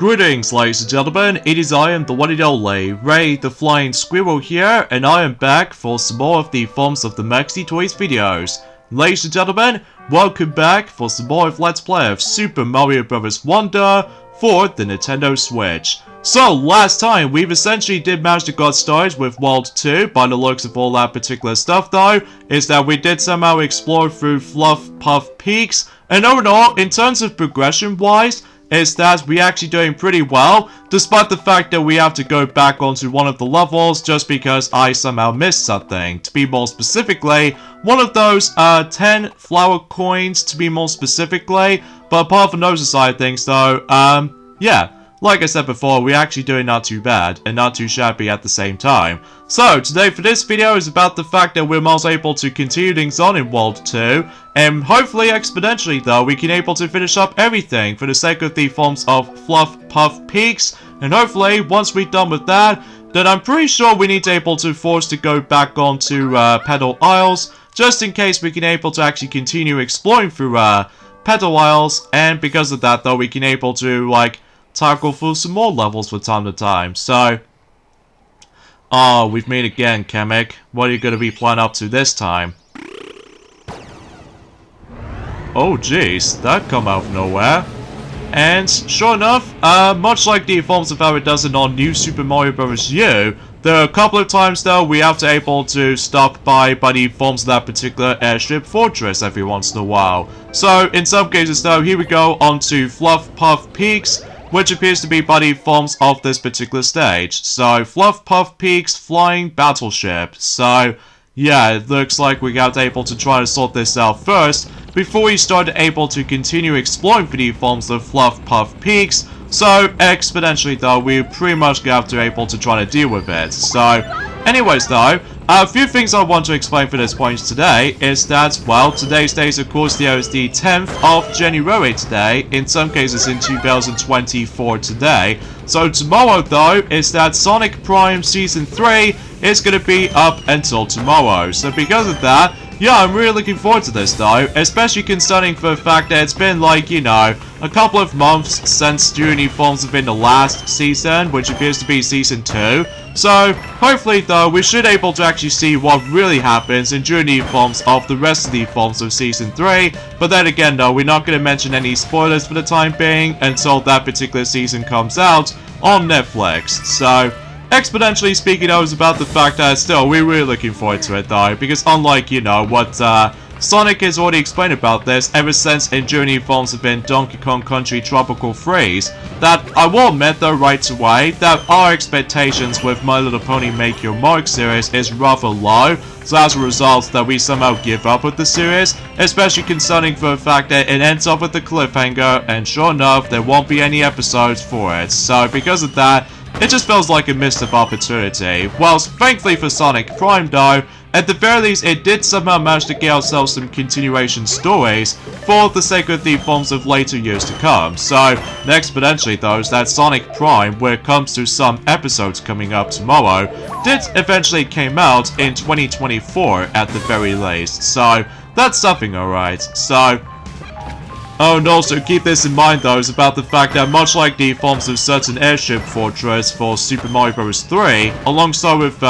Greetings, ladies and gentlemen, it is I am the one and only, Ray the Flying Squirrel here, and I am back for some more of the Forms of the Maxi Toys videos. Ladies and gentlemen, welcome back for some more of Let's Play of Super Mario Bros. Wonder for the Nintendo Switch. So, last time, we've essentially did manage to get started with World 2, by the looks of all that particular stuff though, is that we did somehow explore through Fluff-Puff Peaks, and overall, in terms of progression-wise, is that we're actually doing pretty well, despite the fact that we have to go back onto one of the levels just because I somehow missed something. To be more specifically, one of those 10 flower coins to be more specifically, but apart from those side of things though, yeah. Like I said before, we're actually doing not too bad, and not too shabby at the same time. So, today for this video is about the fact that we're most able to continue things on in World 2, and hopefully exponentially though, we can able to finish up everything for the sake of the forms of Fluff-Puff Peaks, and hopefully, once we're done with that, then I'm pretty sure we need to able to force to go back onto Petal Isles, just in case we can able to actually continue exploring through Petal Isles, and because of that though, we can able to, like, tackle through some more levels from time to time. So, we've met again, Kamek. What are you going to be planning up to this time? Oh jeez, that come out of nowhere. And sure enough, much like the forms of how it does in on New Super Mario Bros. U, there are a couple of times though we have to able to stop by the forms of that particular airship fortress every once in a while. So in some cases though, here we go onto Fluff-Puff Peaks, which appears to be the forms of this particular stage. So, Fluff-Puff Peaks Flying Battleship. So, yeah, it looks like we got able to try to sort this out first, before we start able to continue exploring for the forms of Fluff-Puff Peaks. So, exponentially though, we pretty much have to able to try to deal with it. So, anyways though, a few things I want to explain for this point today is that, well, today's date of course there is the 10th of January today, in some cases in 2024 today. So tomorrow though, is that Sonic Prime Season 3 is going to be up until tomorrow. So because of that, yeah, I'm really looking forward to this though, especially concerning for the fact that it's been like, you know, a couple of months since Juni forms have been the last season, which appears to be Season 2. So, hopefully though, we should able to actually see what really happens in Juni forms of the rest of the forms of Season 3. But then again though, we're not going to mention any spoilers for the time being until that particular season comes out on Netflix. So, exponentially speaking, I was about the fact that still, we're really looking forward to it though, because unlike, you know, what Sonic has already explained about this ever since in Journey forms have been Donkey Kong Country Tropical Freeze, that I will admit though right away that our expectations with My Little Pony Make Your Mark series is rather low, so as a result that we somehow give up with the series, especially concerning for the fact that it ends up with the cliffhanger, and sure enough there won't be any episodes for it. So because of that, it just feels like a missed opportunity. Whilst thankfully for Sonic Prime though, at the very least it did somehow manage to get ourselves some continuation stories for the sake of the forms of later years to come. So, exponentially though, is that Sonic Prime, when it comes to some episodes coming up tomorrow, did eventually came out in 2024 at the very least. So, that's something alright. So, oh, and also keep this in mind though, is about the fact that much like the forms of certain airship fortress for Super Mario Bros. 3, alongside with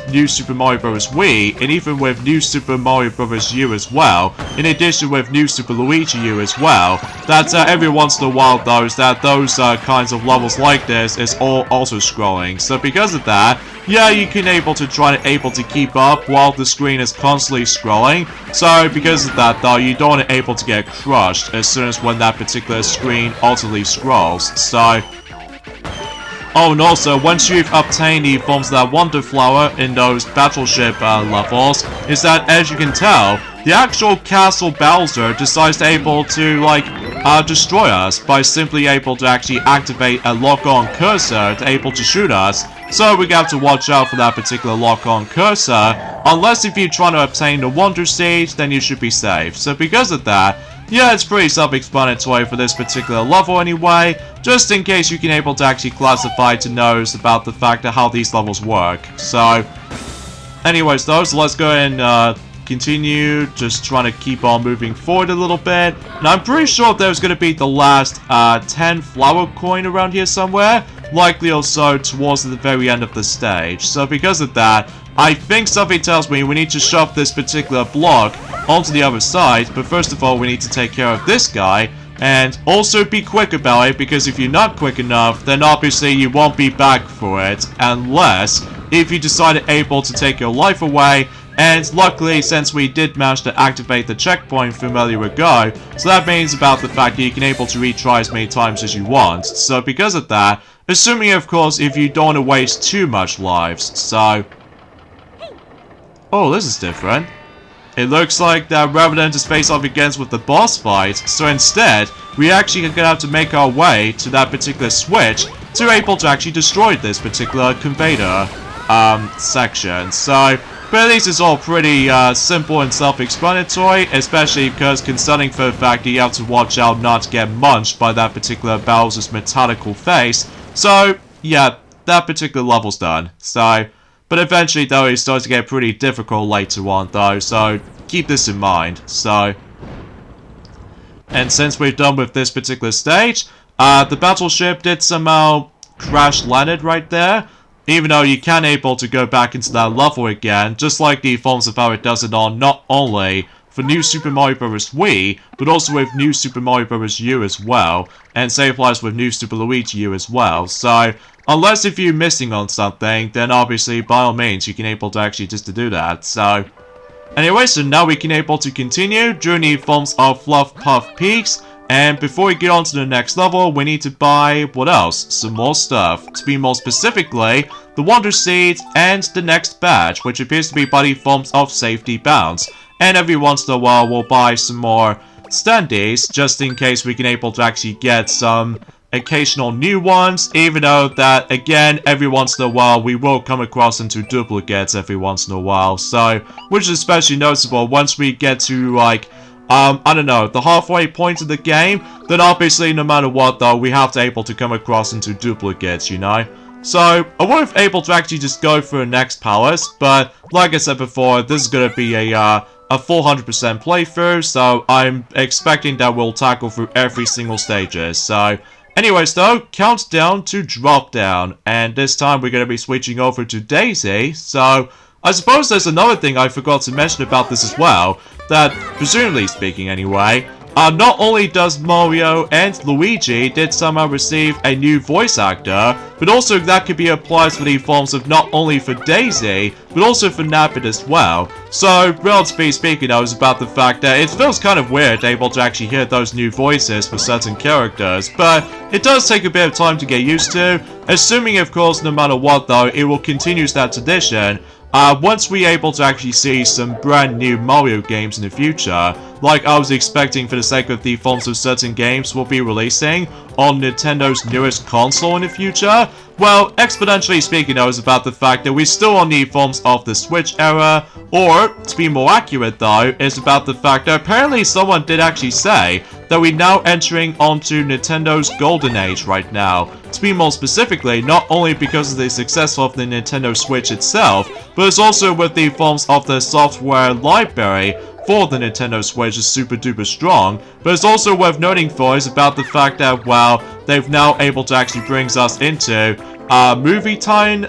New Super Mario Bros. Wii, and even with New Super Mario Bros. U as well, in addition with New Super Luigi U as well, that every once in a while though, is that those kinds of levels like this is all also scrolling. So because of that, yeah, you can able to keep up while the screen is constantly scrolling. So because of that though, you don't want to able to get crushed as soon as when that particular screen ultimately scrolls. So, oh, and also once you've obtained the forms of that Wonder Flower in those battleship levels, is that as you can tell, the actual Castle Bowser decides to able to like destroy us by simply able to actually activate a lock-on cursor to able to shoot us. So we have to watch out for that particular lock-on cursor, unless if you're trying to obtain the Wonder Seed, then you should be safe. So because of that, yeah, it's pretty self-explanatory for this particular level anyway, just in case you can able to actually classify to know about the fact of how these levels work. So, anyways though, so let's go and continue, just trying to keep on moving forward a little bit. And I'm pretty sure there's going to be the last 10 flower coin around here somewhere, likely also towards the very end of the stage. So because of that, I think something tells me we need to shove this particular block onto the other side, but first of all we need to take care of this guy, and also be quick about it, because if you're not quick enough, then obviously you won't be back for it, unless if you decide able to take your life away. And luckily, since we did manage to activate the checkpoint from earlier ago, so that means about the fact that you can able to retry as many times as you want. So because of that, assuming of course if you don't want to waste too much lives, so... Oh, this is different. It looks like that rather than just face off against with the boss fight, so instead, we actually are going to have to make our way to that particular switch to able to actually destroy this particular conveyor section. So, but at least it's all pretty simple and self-explanatory, especially because concerning for the fact that you have to watch out not to get munched by that particular Bowser's metallical face. So, yeah, that particular level's done. So... But eventually, though, it starts to get pretty difficult later on, though, so keep this in mind. So, and since we're done with this particular stage, the battleship did somehow crash landed right there, even though you can able to go back into that level again, just like the forms of how it does it on not only for New Super Mario Bros. Wii, but also with New Super Mario Bros. U as well, and save lives with New Super Luigi U as well. So, unless if you're missing on something, then obviously, by all means, you can able to actually just to do that. So, anyway, so now we can able to continue during the forms of Fluff-Puff Peaks. And before we get on to the next level, we need to buy, what else? Some more stuff. To be more specifically, the Wonder Seed and the next badge, which appears to be by the forms of Safety Bounce. And every once in a while, we'll buy some more standees, just in case we can able to actually get some occasional new ones, even though that, again, every once in a while, we will come across into duplicates every once in a while. So, which is especially noticeable once we get to, like, I don't know, the halfway point of the game, then obviously, no matter what, though, we have to able to come across into duplicates, you know? So, I wasn't able to actually just go for the next palace, but, like I said before, this is gonna be a full 100% playthrough, so I'm expecting that we'll tackle through every single stages. So, anyways though, countdown to drop down, and this time we're going to be switching over to Daisy. So, I suppose there's another thing I forgot to mention about this as well, that, presumably speaking anyway, not only does Mario and Luigi did somehow receive a new voice actor, but also that could be applied for the forms of not only for Daisy, but also for Nabbit as well. So, relatively speaking, I was about the fact that it feels kind of weird able to actually hear those new voices for certain characters, but it does take a bit of time to get used to, assuming of course no matter what though, it will continue that tradition. Once we're able to actually see some brand new Mario games in the future, like I was expecting for the sake of the forms of certain games we'll be releasing on Nintendo's newest console in the future, well, exponentially speaking, though, is about the fact that we still on the forms of the Switch era, or, to be more accurate though, is about the fact that apparently someone did actually say that we're now entering onto Nintendo's golden age right now. To be more specifically, not only because of the success of the Nintendo Switch itself, but it's also with the forms of the software library for the Nintendo Switch is super duper strong, but it's also worth noting for is about the fact that, well, they've now able to actually brings us into movie time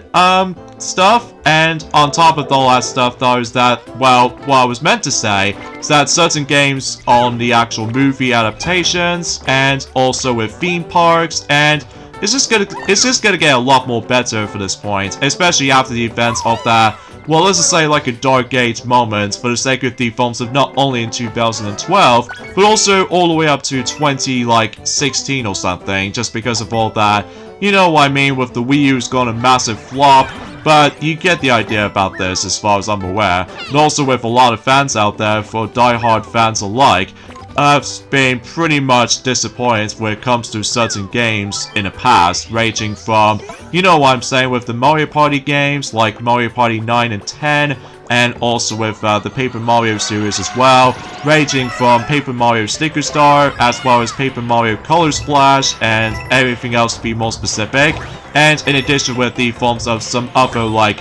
stuff, and on top of all that stuff though is that, well, what I was meant to say is that certain games on the actual movie adaptations, and also with theme parks, and it's just gonna get a lot more better for this point, especially after the events of that, well, let's just say like a Dark Age moment for the sake of the forms of not only in 2012, but also all the way up to 2016 or something, just because of all that. You know what I mean, with the Wii U's gone a massive flop, but you get the idea about this as far as I'm aware. And also with a lot of fans out there, for die-hard fans alike, I've been pretty much disappointed when it comes to certain games in the past, ranging from, you know what I'm saying, with the Mario Party games, like Mario Party 9 and 10, and also with the Paper Mario series as well, ranging from Paper Mario Sticker Star, as well as Paper Mario Color Splash, and everything else to be more specific, and in addition with the forms of some other, like,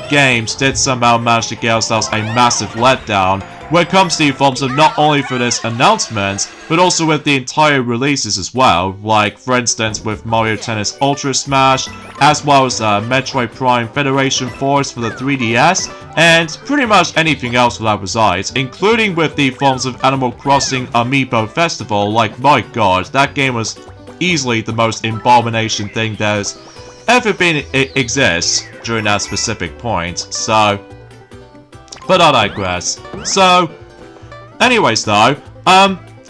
games did somehow manage to get ourselves a massive letdown when it comes to the forms of not only for this announcement, but also with the entire releases as well, like for instance with Mario Tennis Ultra Smash, as well as Metroid Prime Federation Force for the 3DS, and pretty much anything else for that besides, including with the forms of Animal Crossing Amiibo Festival. Like, my god, that game was easily the most abomination thing there's ever been exists during that specific point, so... But I digress. So, anyways though,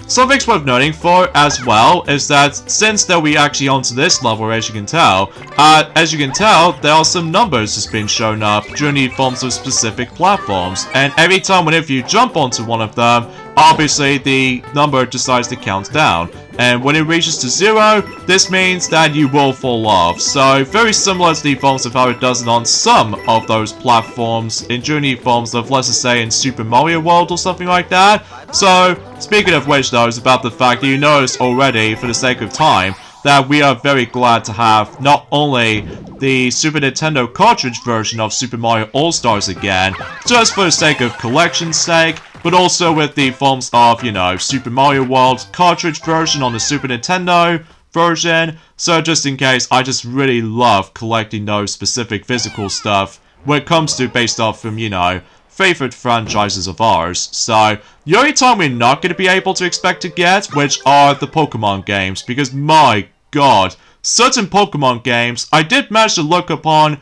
something's worth noting for as well is that since that we actually onto this level, as you can tell, there are some numbers that's been shown up during the forms of specific platforms, and every time whenever you jump onto one of them, obviously the number decides to count down. And when it reaches to 0, this means that you will fall off. So, very similar to the forms of how it does it on some of those platforms in journey forms of, let's just say, in Super Mario World or something like that. So, speaking of which though, is about the fact that you noticed already, for the sake of time, that we are very glad to have not only the Super Nintendo cartridge version of Super Mario All-Stars again, just for the sake of collection's sake, but also with the forms of, you know, Super Mario World cartridge version on the Super Nintendo version. So just in case, I just really love collecting those specific physical stuff when it comes to based off from, you know, favorite franchises of ours. So the only time we're not going to be able to expect to get, which are the Pokemon games, because my god, certain Pokemon games, I did manage to look upon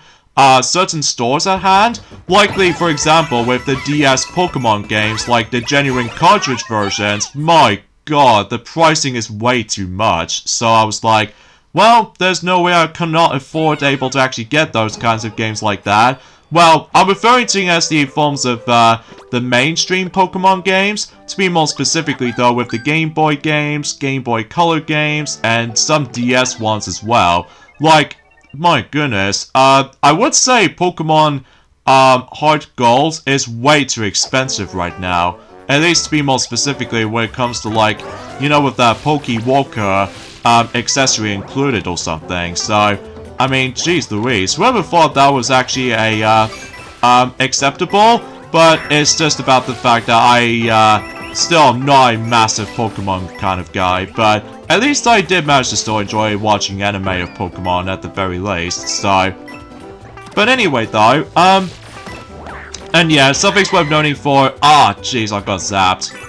certain stores at hand, likely for example with the DS Pokemon games, like the genuine cartridge versions. My god, the pricing is way too much, so I was like, well, there's no way I cannot afford able to actually get those kinds of games like that. Well, I'm referring to as the forms of the mainstream Pokemon games, to be more specifically though with the Game Boy games, Game Boy Color games, and some DS ones as well. Like, my goodness, I would say Pokemon Heart Gold is way too expensive right now. At least to be more specifically when it comes to, like, you know, with that Poke Walker accessory included or something. So, I mean, geez Louise, whoever thought that was actually a acceptable, but it's just about the fact that I still am not a massive Pokemon kind of guy, but at least I did manage to still enjoy watching anime of Pokemon at the very least, so... But anyway though, and yeah, something's worth noting for... jeez, I got zapped.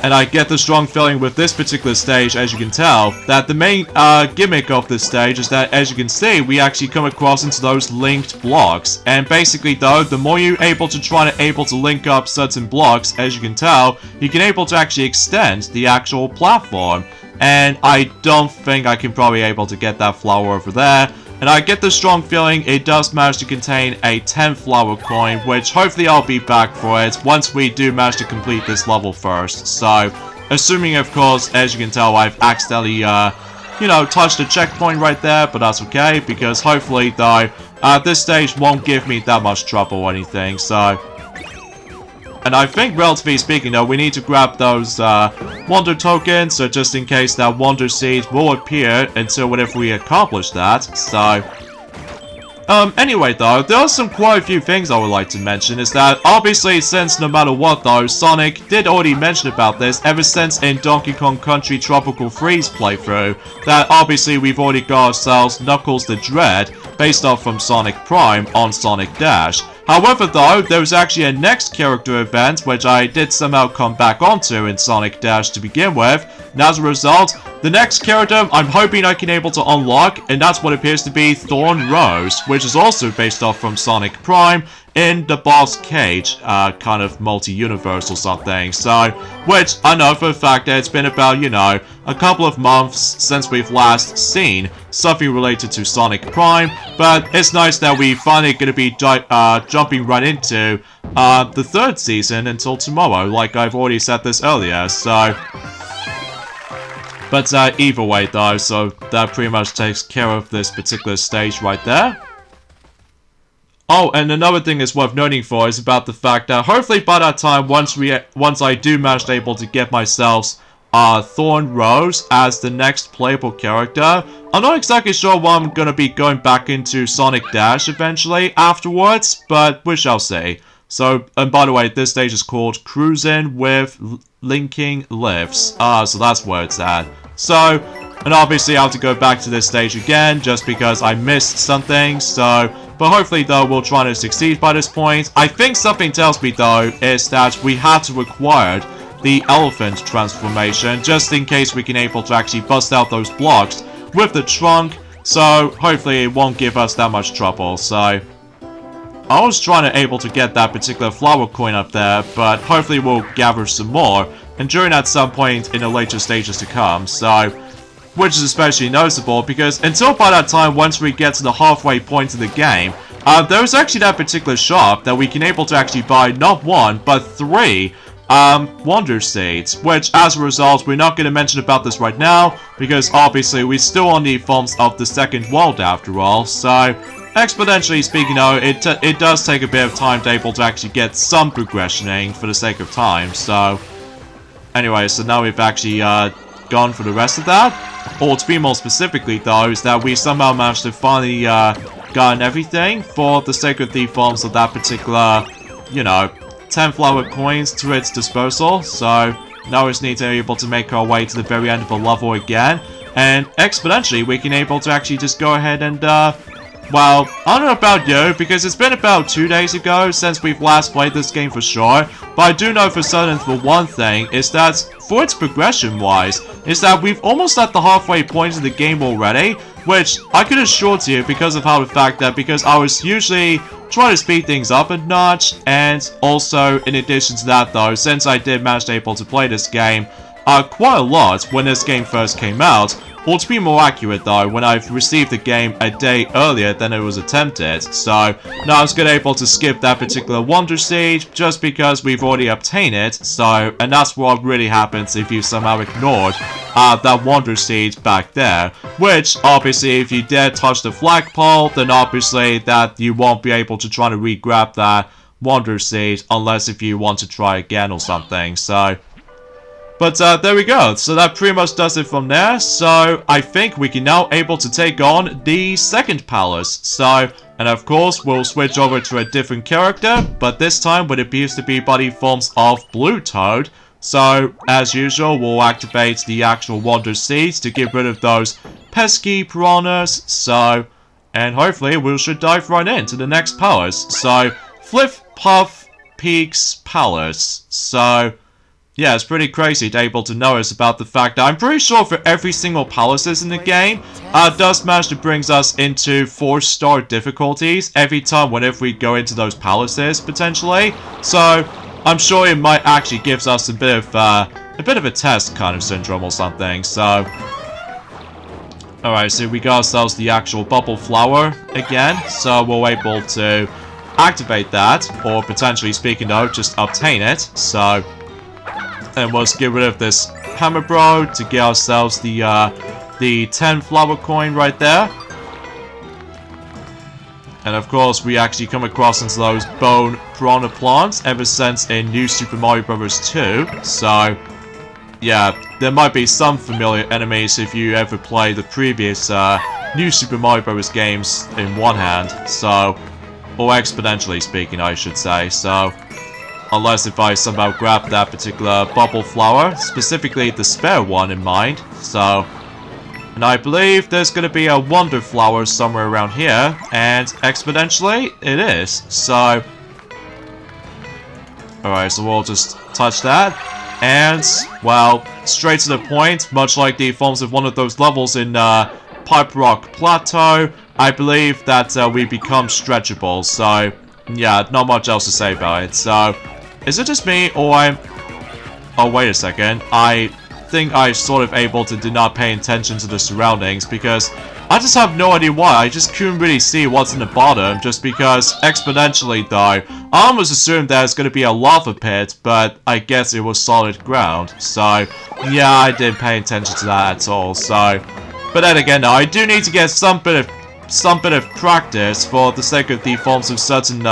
And I get the strong feeling with this particular stage, as you can tell, that the main gimmick of this stage is that, as you can see, we actually come across into those linked blocks. And basically, though, the more you're able to link up certain blocks, as you can tell, you can able to actually extend the actual platform. And I don't think I can probably able to get that flower over there. And I get the strong feeling it does manage to contain a 10 flower coin, which hopefully I'll be back for it once we do manage to complete this level first. So, assuming of course, as you can tell, I've accidentally, you know, touched the checkpoint right there, but that's okay, because hopefully though, this stage won't give me that much trouble or anything, so... And I think, relatively speaking, though, we need to grab those Wonder Tokens, so just in case that Wonder Seed will appear until whenever we accomplish that, so... anyway, though, there are quite a few things I would like to mention, is that, obviously, since no matter what, though, Sonic did already mention about this ever since in Donkey Kong Country Tropical Freeze playthrough, that obviously we've already got ourselves Knuckles the Dread, based off from Sonic Prime on Sonic Dash. However though, there was actually a next character event which I did somehow come back onto in Sonic Dash to begin with, and as a result, the next character I'm hoping I can able to unlock, and that's what appears to be Thorn Rose, which is also based off from Sonic Prime in the Boss Cage, kind of multi-universe or something, so, which I know for a fact that it's been about, you know, a couple of months since we've last seen something related to Sonic Prime, but it's nice that we finally gonna be jumping right into the third season until tomorrow, like I've already said this earlier, so... But either way though, so that pretty much takes care of this particular stage right there. Oh, and another thing is worth noting for is about the fact that hopefully by that time, once I do manage to able to get myself Thorn Rose as the next playable character. I'm not exactly sure why I'm gonna be going back into Sonic Dash eventually afterwards, but we shall see. So, and by the way, this stage is called Cruising with Linking Lifts. So that's where it's at. So, and obviously I have to go back to this stage again, just because I missed something, so... But hopefully, though, we'll try to succeed by this point. I think something tells me, though, is that we had to require the elephant transformation, just in case we can able to actually bust out those blocks with the trunk, so hopefully it won't give us that much trouble. So I was trying to able to get that particular flower coin up there, but hopefully we'll gather some more, and during at some point in the later stages to come, so... Which is especially noticeable because until by that time, once we get to the halfway point of the game, there's actually that particular shop that we can able to actually buy not one, but 3 Wonder Seeds, which as a result, we're not going to mention about this right now, because obviously we still on the forms of the second world after all, so exponentially speaking though, it does take a bit of time to able to actually get some progressioning for the sake of time, so... Anyway, so now we've actually gone for the rest of that. Or to be more specifically though, is that we somehow managed to finally gotten everything for the sake of the forms of that particular, you know, 10 flower coins to its disposal. So now we just need to be able to make our way to the very end of the level again. And exponentially we can able to actually just go ahead and well, I don't know about you, because it's been about 2 days ago since we've last played this game for sure, but I do know for certain for one thing, is that, for its progression-wise, is that we've almost at the halfway point of the game already, which I could assure to you because of how the fact that, because I was usually trying to speed things up a notch, and also, in addition to that though, since I did manage to able to play this game quite a lot when this game first came out, or to be more accurate though, when I've received the game a day earlier than it was attempted. So now I was gonna able to skip that particular Wonder Seed just because we've already obtained it. So, and that's what really happens if you somehow ignored that Wonder Seed back there. Which, obviously, if you dare touch the flagpole, then obviously that you won't be able to try to re-grab that Wonder Seed unless if you want to try again or something. So... But there we go, so that pretty much does it from there, so I think we can now able to take on the second palace, so, and of course we'll switch over to a different character, but this time what appears to be body forms of Blue Toad, so as usual we'll activate the actual Wonder Seeds to get rid of those pesky piranhas, so, and hopefully we should dive right into the next palace, so, Fluff-Puff Peaks Palace, so... Yeah, it's pretty crazy to able to notice about the fact that I'm pretty sure for every single palaces in the game, does manage to brings us into 4-star difficulties every time whenever we go into those palaces, potentially. So, I'm sure it might actually gives us a bit of a test kind of syndrome or something, so... Alright, so we got ourselves the actual bubble flower again, so we're able to activate that, or potentially speaking though, just obtain it, so... And we'll just get rid of this hammer bro to get ourselves the 10 flower coin right there. And of course, we actually come across into those bone piranha plants ever since in New Super Mario Bros. 2. So, yeah, there might be some familiar enemies if you ever play the previous New Super Mario Bros. Games in one hand. So, or exponentially speaking, I should say. So... Unless if I somehow grab that particular bubble flower, specifically the spare one in mind, so... And I believe there's gonna be a wonder flower somewhere around here, and exponentially, it is, so... Alright, so we'll just touch that, and, well, straight to the point, much like the forms of one of those levels in, Pipe Rock Plateau, I believe that, we become stretchable, so... Yeah, not much else to say about it, so... Is it just me, or I'm... Oh, wait a second. I think I'm sort of able to do not pay attention to the surroundings, because I just have no idea why. I just couldn't really see what's in the bottom, just because exponentially, though, I almost assumed there's going to be a lava pit, but I guess it was solid ground. So, yeah, I didn't pay attention to that at all, so... But then again, though, I do need to get some bit of practice for the sake of the forms of certain,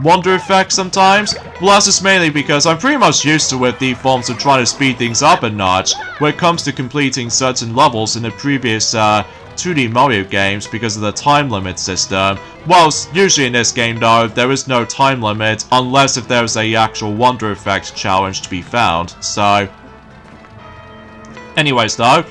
wonder effect sometimes. Well, that's just mainly because I'm pretty much used to with the forms of trying to speed things up a notch when it comes to completing certain levels in the previous 2D Mario games because of the time limit system. Well, usually in this game though, there is no time limit unless if there's a actual wonder effect challenge to be found. So, anyways though,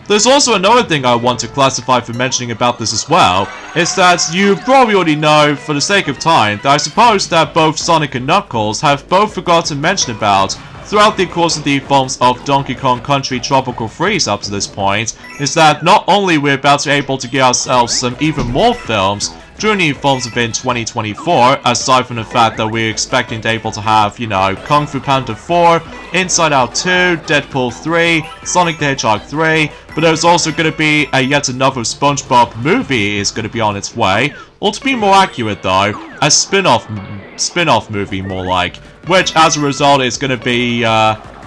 there's also another thing I want to classify for mentioning about this as well, is that you probably already know, for the sake of time, that I suppose that both Sonic and Knuckles have both forgotten to mention about throughout the course of the films of Donkey Kong Country Tropical Freeze up to this point, is that not only we're about to be able to get ourselves some even more films during the films within 2024, aside from the fact that we're expecting to be able to have, you know, Kung Fu Panda 4, Inside Out 2, Deadpool 3, Sonic the Hedgehog 3, but there's also going to be yet another SpongeBob movie is going to be on its way, or to be more accurate though, a spin-off movie more like, which as a result is going to be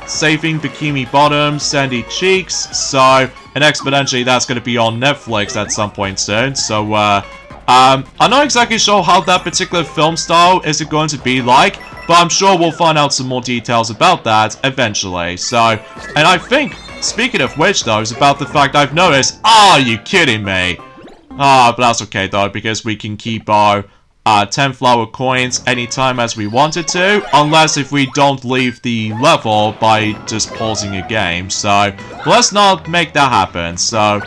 Saving Bikini Bottom, Sandy Cheeks, so, and exponentially that's going to be on Netflix at some point soon, so I'm not exactly sure how that particular film style is going to be like, but I'm sure we'll find out some more details about that eventually. So, and I think, speaking of which though, is about the fact I've noticed, are you kidding me? But that's okay though, because we can keep our 10 flower coins anytime as we wanted to, unless if we don't leave the level by just pausing a game. So, let's not make that happen. So,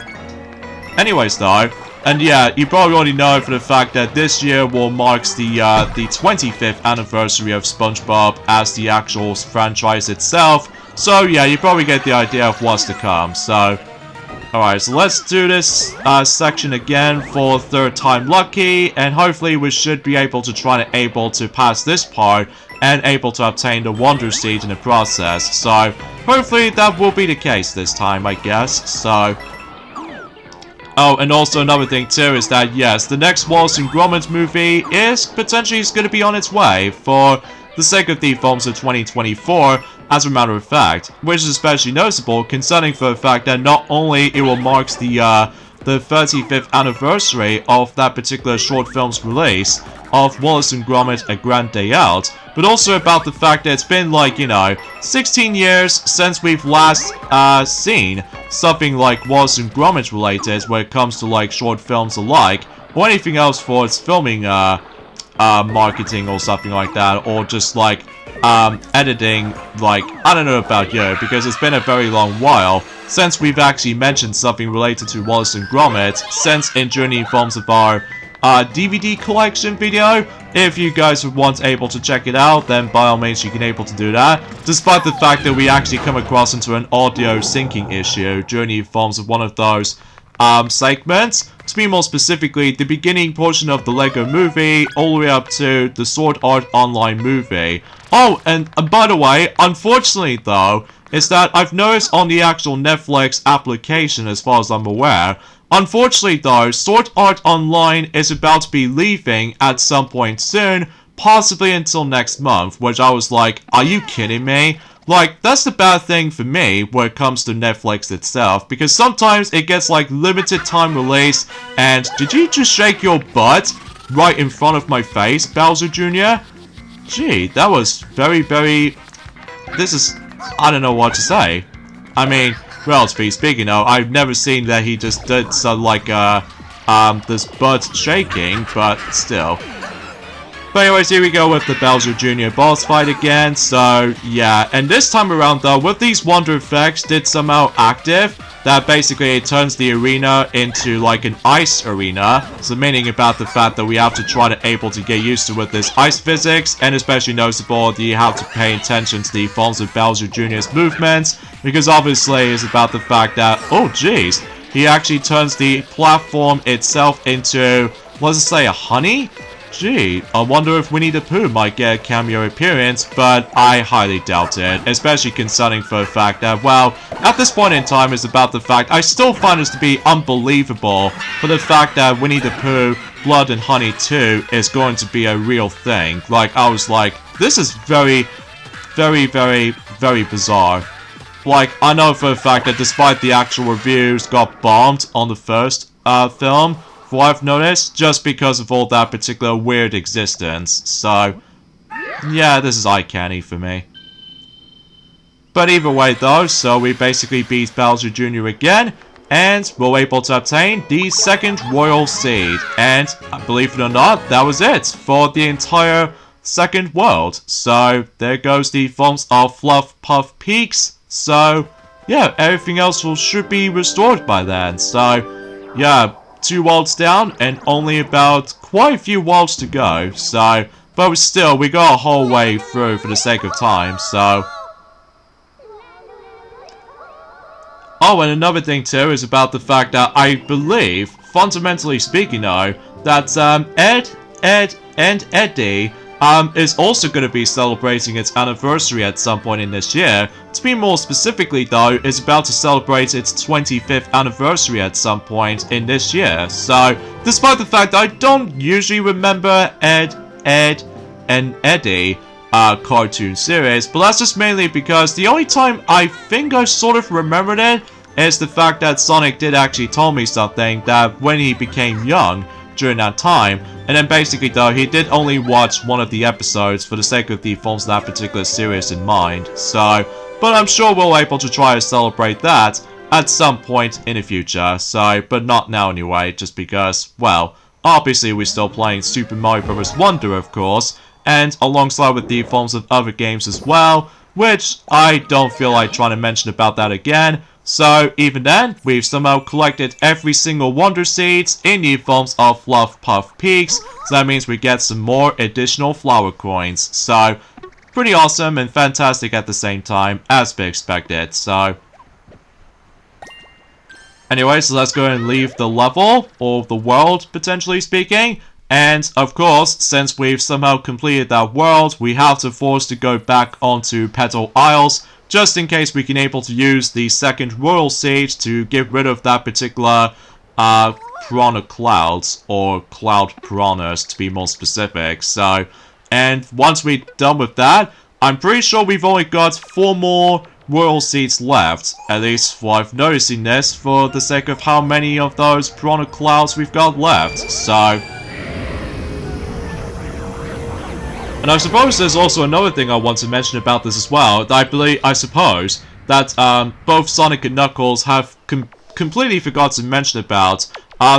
anyways though, and yeah, you probably already know for the fact that this year will mark the 25th anniversary of SpongeBob as the actual franchise itself. So yeah, you probably get the idea of what's to come. So, alright, so let's do this section again for third time lucky, and hopefully we should be able to pass this part and able to obtain the Wonder Seed in the process. So, hopefully that will be the case this time, I guess. So, oh, and also another thing too is that, yes, the next Wallace and Gromit movie is potentially going to be on its way for the sake of the films of 2024, as a matter of fact, which is especially noticeable concerning for the fact that not only it will mark the 35th anniversary of that particular short film's release of Wallace and Gromit A Grand Day Out, but also about the fact that it's been like, you know, 16 years since we've last seen something like Wallace and Gromit related when it comes to like short films alike, or anything else for its filming marketing or something like that, or just like editing, like, I don't know about you, because it's been a very long while since we've actually mentioned something related to Wallace and Gromit since in Journey Films of our DVD collection video. If you guys want able to check it out, then by all means you can able to do that, despite the fact that we actually come across into an audio syncing issue during the forms of one of those segments. To be more specifically, the beginning portion of the Lego movie all the way up to the Sword Art Online movie. Oh, and by the way, unfortunately though, is that I've noticed on the actual Netflix application, as far as I'm aware, unfortunately though, Sword Art Online is about to be leaving at some point soon, possibly until next month, which I was like, are you kidding me? Like, that's the bad thing for me when it comes to Netflix itself, because sometimes it gets like limited time release, and did you just shake your butt right in front of my face, Bowser Jr.? Gee, that was very, this is, I don't know what to say. I mean, relatively speaking though, I've never seen that he just did so like, this butt shaking, but still. But anyways, here we go with the Bowser Jr. boss fight again, so yeah, and this time around though, with these wonder effects did somehow active, that basically it turns the arena into like an ice arena, so meaning about the fact that we have to try to able to get used to with this ice physics, and especially noticeable that you have to pay attention to the forms of Bowser Jr.'s movements, because obviously it's about the fact that, oh jeez, he actually turns the platform itself into, let's just say, a honey? Gee, I wonder if Winnie the Pooh might get a cameo appearance, but I highly doubt it, especially concerning for the fact that, well, at this point in time is about the fact I still find this to be unbelievable for the fact that Winnie the Pooh Blood and Honey 2 is going to be a real thing. Like, I was like, this is very bizarre. Like, I know for a fact that despite the actual reviews got bombed on the first film, for what I've noticed, just because of all that particular weird existence. So, yeah, this is eye candy for me. But either way though, so we basically beat Bowser Jr. again, and we're able to obtain the second Royal Seed. And, believe it or not, that was it for the entire second world. So, there goes the forms of Fluff-Puff Peaks. So, yeah, everything else should be restored by then. So, yeah, 2 worlds down, and only about quite a few worlds to go. So, but still, we got a whole way through for the sake of time, so... Oh, and another thing too is about the fact that I believe, fundamentally speaking though, that Ed, and Eddie is also going to be celebrating its anniversary at some point in this year. To be more specifically though, is about to celebrate its 25th anniversary at some point in this year. So, despite the fact that I don't usually remember Ed, and Eddie cartoon series, but that's just mainly because the only time I think I sort of remembered it is the fact that Sonic did actually tell me something that when he became young during that time, and then basically though he did only watch one of the episodes for the sake of the films of that particular series in mind. So, but I'm sure we'll be able to try to celebrate that at some point in the future. So, but not now anyway, just because, well, obviously we're still playing Super Mario Bros. Wonder, of course, and alongside with the forms of other games as well, which I don't feel like trying to mention about that again. So even then, we've somehow collected every single Wonder Seeds in the forms of Fluff-Puff Peaks, so that means we get some more additional flower coins. So, pretty awesome and fantastic at the same time, as we expected, so... Anyway, so let's go ahead and leave the level, or the world, potentially speaking. And, of course, since we've somehow completed that world, we have to force to go back onto Petal Isles, just in case we can able to use the second Royal Seed to get rid of that particular, Piranha Clouds, or Cloud Piranhas, to be more specific. So, and once we're done with that, I'm pretty sure we've only got 4 more Royal Seeds left, at least for I've noticing this, for the sake of how many of those Piranha Clouds we've got left. So... And I suppose there's also another thing I want to mention about this as well, that I suppose that both Sonic and Knuckles have completely forgot to mention about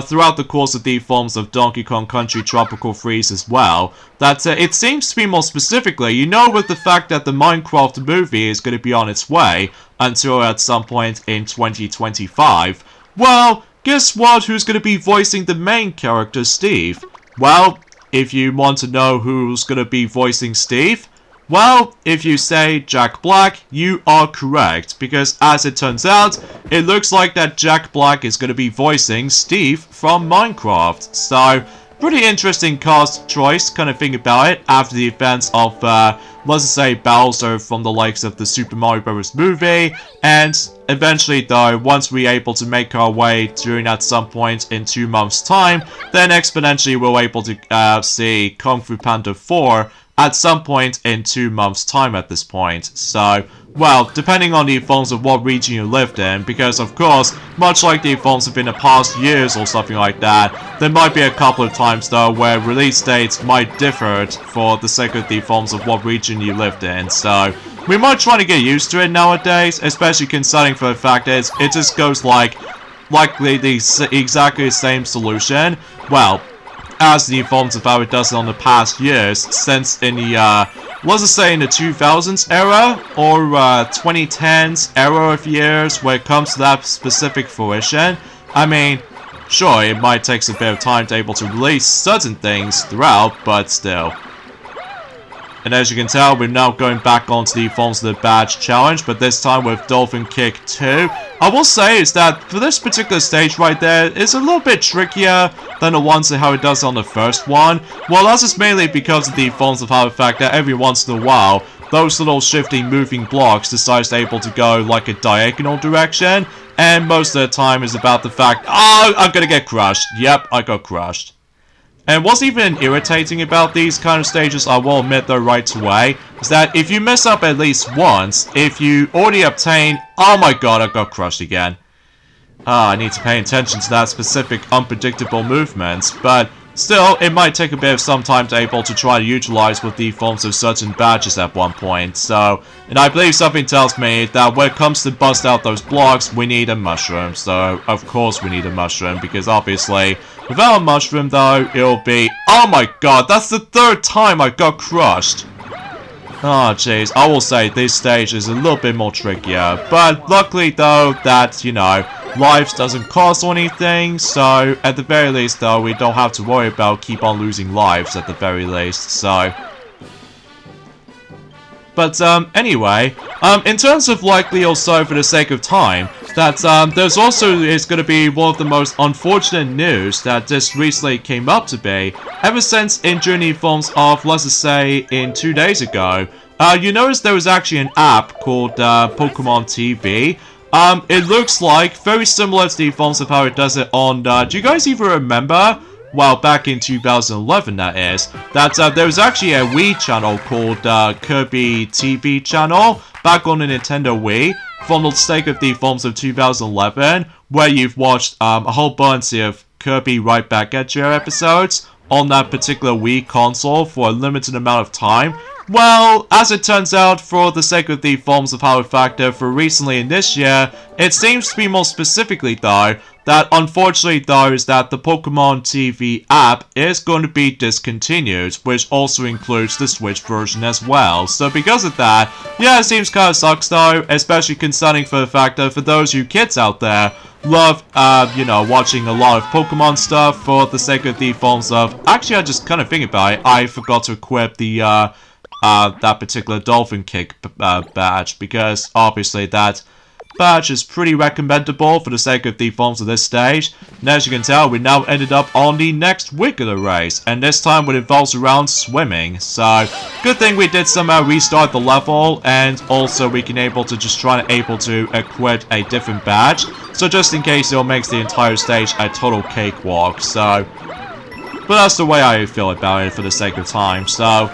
throughout the course of the forms of Donkey Kong Country Tropical Freeze as well, that it seems to be more specifically, you know, with the fact that the Minecraft movie is going to be on its way until at some point in 2025, well, guess what, who's going to be voicing the main character, Steve? Well, if you want to know who's going to be voicing Steve, well, if you say Jack Black, you are correct, because as it turns out, it looks like that Jack Black is going to be voicing Steve from Minecraft. So, pretty interesting cast choice kind of thing about it, after the events of, let's just say, Bowser from the likes of the Super Mario Bros. Movie, and eventually though, once we're able to make our way during at some point in 2 months' time, then exponentially we're able to see Kung Fu Panda 4 at some point in 2 months' time at this point. So, well, depending on the forms of what region you lived in, because of course, much like the forms of in the past years or something like that, there might be a couple of times though where release dates might differ for the sake of the forms of what region you lived in. So, we might try to get used to it nowadays, especially considering for the fact that it just goes likely the exactly the same solution, well, as the forms of how it does it on the past years, since in the, let's just say in the 2000s era, or 2010s era of years, when it comes to that specific fruition. I mean, sure, it might take a bit of time to able to release certain things throughout, but still. And as you can tell, we're now going back onto the forms of the badge challenge, but this time with Dolphin Kick 2. I will say is that for this particular stage right there, it's a little bit trickier than the ones and how it does on the first one. Well, that's just mainly because of the forms of how the fact that every once in a while, those little shifting moving blocks decides to able to go like a diagonal direction, and most of the time is about the fact, oh, I'm gonna get crushed. Yep, I got crushed. And what's even irritating about these kind of stages, I will admit though right away, is that if you mess up at least once, if you already obtain... Oh my god, I got crushed again. I need to pay attention to that specific unpredictable movements, but still, it might take a bit of some time to able to try to utilize with the forms of certain badges at one point, so, and I believe something tells me that when it comes to bust out those blocks, we need a mushroom, so of course we need a mushroom, because obviously, without a mushroom though, it'll be, oh my god, that's the third time I got crushed! Oh jeez, I will say this stage is a little bit more trickier, but luckily though, that, you know, lives doesn't cost or anything, so at the very least though, we don't have to worry about keep on losing lives at the very least, so. But anyway, in terms of likely also for the sake of time, that there's also is going to be one of the most unfortunate news that just recently came up to be, ever since in Journey forms of, let's just say, in 2 days ago, you notice there was actually an app called Pokemon TV. It looks like very similar to the forms of how it does it on, do you guys even remember? Well, back in 2011 that is, that there was actually a Wii channel called Kirby TV channel, back on the Nintendo Wii, from the sake of the forms of 2011, where you've watched a whole bunch of Kirby Right Back at You episodes on that particular Wii console for a limited amount of time. Well, as it turns out, for the sake of the forms of how it factor for recently in this year, it seems to be more specifically though, that unfortunately though is that the Pokemon TV app is going to be discontinued, which also includes the Switch version as well. So because of that, yeah, it seems kind of sucks though, especially concerning for the fact that for those you kids out there, love, you know, watching a lot of Pokemon stuff for the sake of the forms of, actually I just kind of think about it, I forgot to equip the, that particular Dolphin Kick badge, because obviously that badge is pretty recommendable for the sake of the forms of this stage. And as you can tell, we now ended up on the next week of the race, and this time it involves around swimming. So, good thing we did somehow restart the level, and also we can able to just try to equip a different badge. So just in case it makes the entire stage a total cakewalk, so. But that's the way I feel about it for the sake of time, so.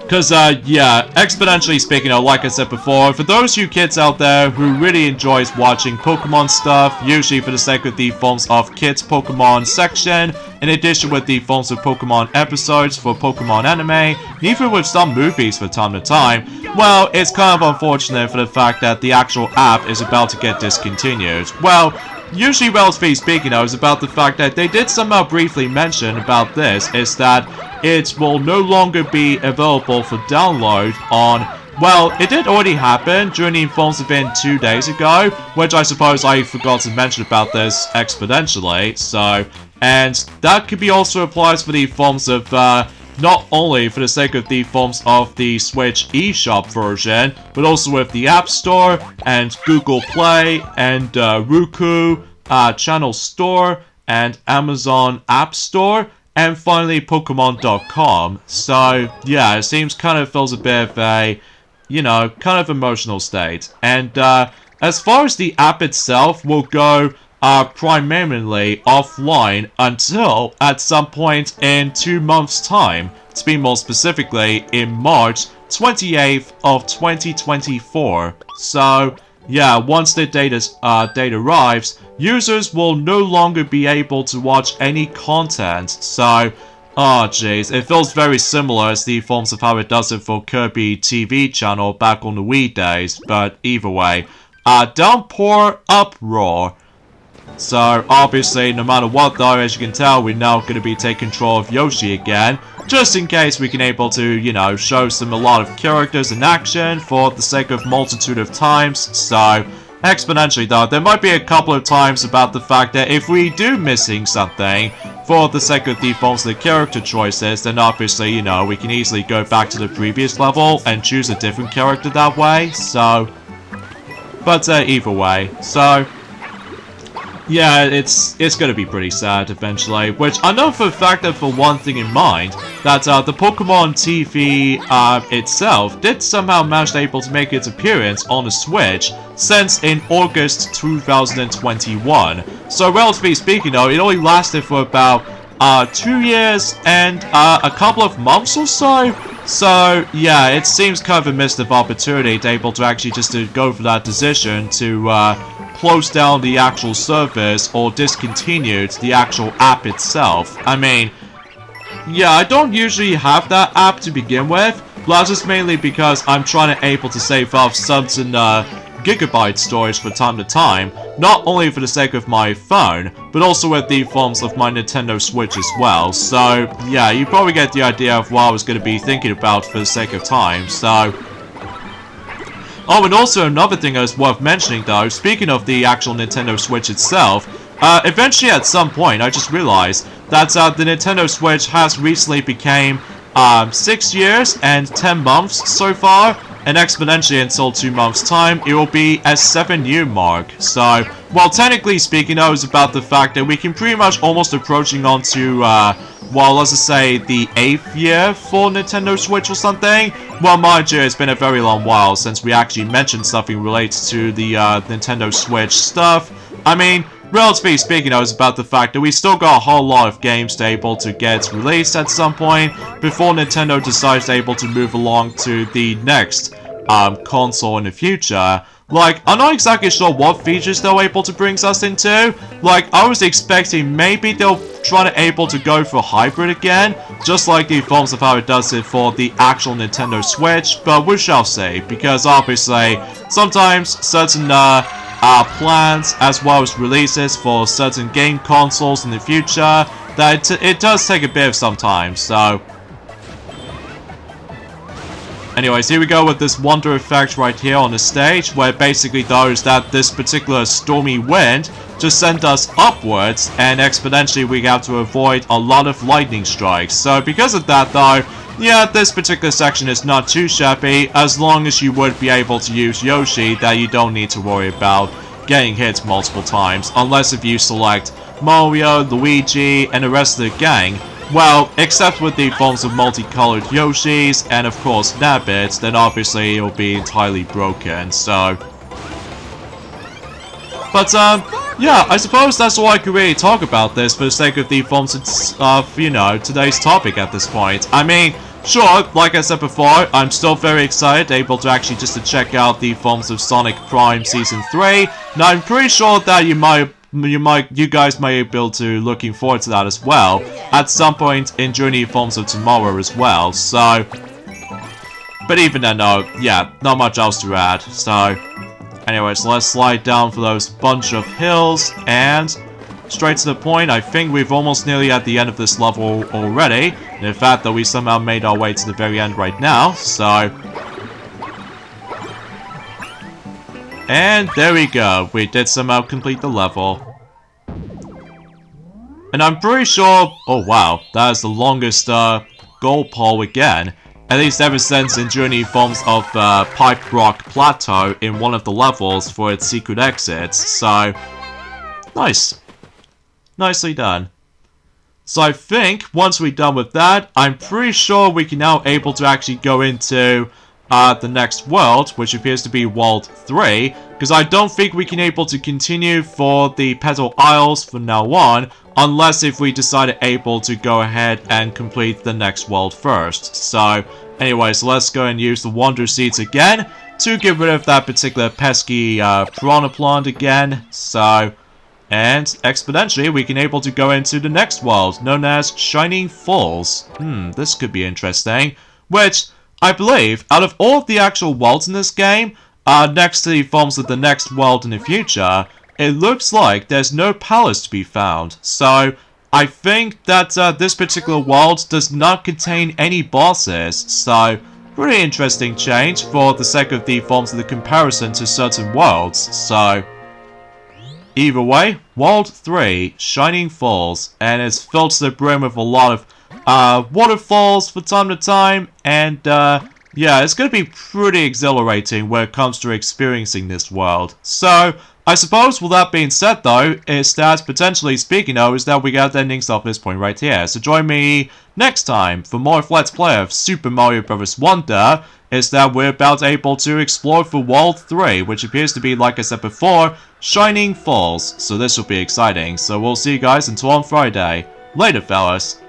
Because, yeah, exponentially speaking, like I said before, for those you kids out there who really enjoys watching Pokemon stuff, usually for the sake of the forms of kids Pokemon section, in addition with the forms of Pokemon episodes for Pokemon anime, and even with some movies from time to time, well, it's kind of unfortunate for the fact that the actual app is about to get discontinued. Well, usually relatively speaking, though, is about the fact that they did somehow briefly mention about this, is that it will no longer be available for download on, well, it did already happen during the Informs event 2 days ago, which I suppose I forgot to mention about this exponentially, so, and that could be also applies for the forms of, not only for the sake of the forms of the Switch eShop version, but also with the App Store, and Google Play, and Roku, Channel Store, and Amazon App Store, and finally Pokemon.com. So, yeah, it seems kind of feels a bit of a, you know, kind of emotional state. And as far as the app itself will go primarily offline until at some point in 2 months' time, to be more specifically in March 28th of 2024. So, yeah, once the date arrives, users will no longer be able to watch any content. So, oh jeez, it feels very similar as the forms of how it does it for Kirby TV channel back on the Wii days, but either way, downpour uproar. So, obviously, no matter what though, as you can tell, we're now going to be taking control of Yoshi again, just in case we can able to, you know, show a lot of characters in action for the sake of multitude of times. So, exponentially though, there might be a couple of times about the fact that if we do missing something, for the sake of defaults the character choices, then obviously, you know, we can easily go back to the previous level and choose a different character that way, so. But either way, so. Yeah, it's gonna be pretty sad eventually, which I know for a fact that for one thing in mind, that the Pokemon TV itself did somehow manage able to make its appearance on the Switch since in August 2021. So relatively speaking though, it only lasted for about 2 years and a couple of months or so. So yeah, it seems kind of a missed opportunity to able to actually just to go for that decision to closed down the actual service or discontinued the actual app itself. I mean, yeah, I don't usually have that app to begin with, but that's just mainly because I'm trying to able to save up certain gigabyte storage from time to time, not only for the sake of my phone, but also with the forms of my Nintendo Switch as well. So yeah, you probably get the idea of what I was going to be thinking about for the sake of time. So, oh, and also another thing that's worth mentioning though, speaking of the actual Nintendo Switch itself, eventually at some point I just realized that the Nintendo Switch has recently became 6 years and 10 months so far, and exponentially until 2 months time, it will be a 7-year mark. So, well, technically speaking, though, it's about the fact that we can pretty much almost approaching onto, well, let's just say the 8th year for Nintendo Switch or something. Well, mind you, it's been a very long while since we actually mentioned something related to the Nintendo Switch stuff. I mean, relatively speaking, though, it's about the fact that we still got a whole lot of games to able to get released at some point before Nintendo decides able to move along to the next console in the future. Like, I'm not exactly sure what features they're able to bring us into. Like, I was expecting maybe they'll try to able to go for hybrid again, just like the forms of how it does it for the actual Nintendo Switch, but we shall see, because obviously sometimes certain plans as well as releases for certain game consoles in the future, that it does take a bit of some time. So anyways, here we go with this wonder effect right here on the stage, where basically those that this particular stormy wind just sent us upwards, and exponentially we have to avoid a lot of lightning strikes. So because of that though, yeah, this particular section is not too shabby, as long as you would be able to use Yoshi, that you don't need to worry about getting hit multiple times, unless if you select Mario, Luigi, and the rest of the gang. Well, except with the forms of multicolored Yoshis, and of course Nabbit, then obviously it will be entirely broken, so... But, yeah, I suppose that's all I could really talk about this for the sake of the forms of, you know, today's topic at this point. I mean, sure, like I said before, I'm still very excited, able to actually just to check out the forms of Sonic Prime Season 3. Now, I'm pretty sure that you guys might be able to looking forward to that as well, at some point in Journey Forms of Tomorrow as well, so... But even then, no, yeah, not much else to add, so... Anyways, let's slide down for those bunch of hills, and straight to the point. I think we've almost nearly at the end of this level already, and in fact that we somehow made our way to the very end right now, so... And there we go, we did somehow complete the level. And I'm pretty sure... Oh wow, that is the longest goal pole again. At least ever since in Journey Forms of Pipe Rock Plateau in one of the levels for its secret exits, so... Nice. Nicely done. So I think, once we're done with that, I'm pretty sure we can now able to actually go into the next world, which appears to be World 3, because I don't think we can able to continue for the Petal Isles from now on, unless if we decided able to go ahead and complete the next world first. So, anyways, let's go and use the Wonder Seeds again to get rid of that particular pesky Piranha Plant again. So, and exponentially we can able to go into the next world, known as Shining Falls. This could be interesting. Which, I believe, out of all of the actual worlds in this game, next to the forms of the next world in the future, it looks like there's no palace to be found. So, I think that this particular world does not contain any bosses. So, pretty interesting change for the sake of the forms of the comparison to certain worlds. So, either way, World 3, Shining Falls, and it's filled to the brim with a lot of waterfalls from time to time, and yeah, it's going to be pretty exhilarating when it comes to experiencing this world. So, I suppose with that being said though, is that potentially speaking though, is that we got the endings off this point right here. So join me next time for more Let's Play of Super Mario Bros. Wonder, is that we're about able to explore for World 3, which appears to be, like I said before, Shining Falls. So this will be exciting. So we'll see you guys until on Friday. Later, fellas.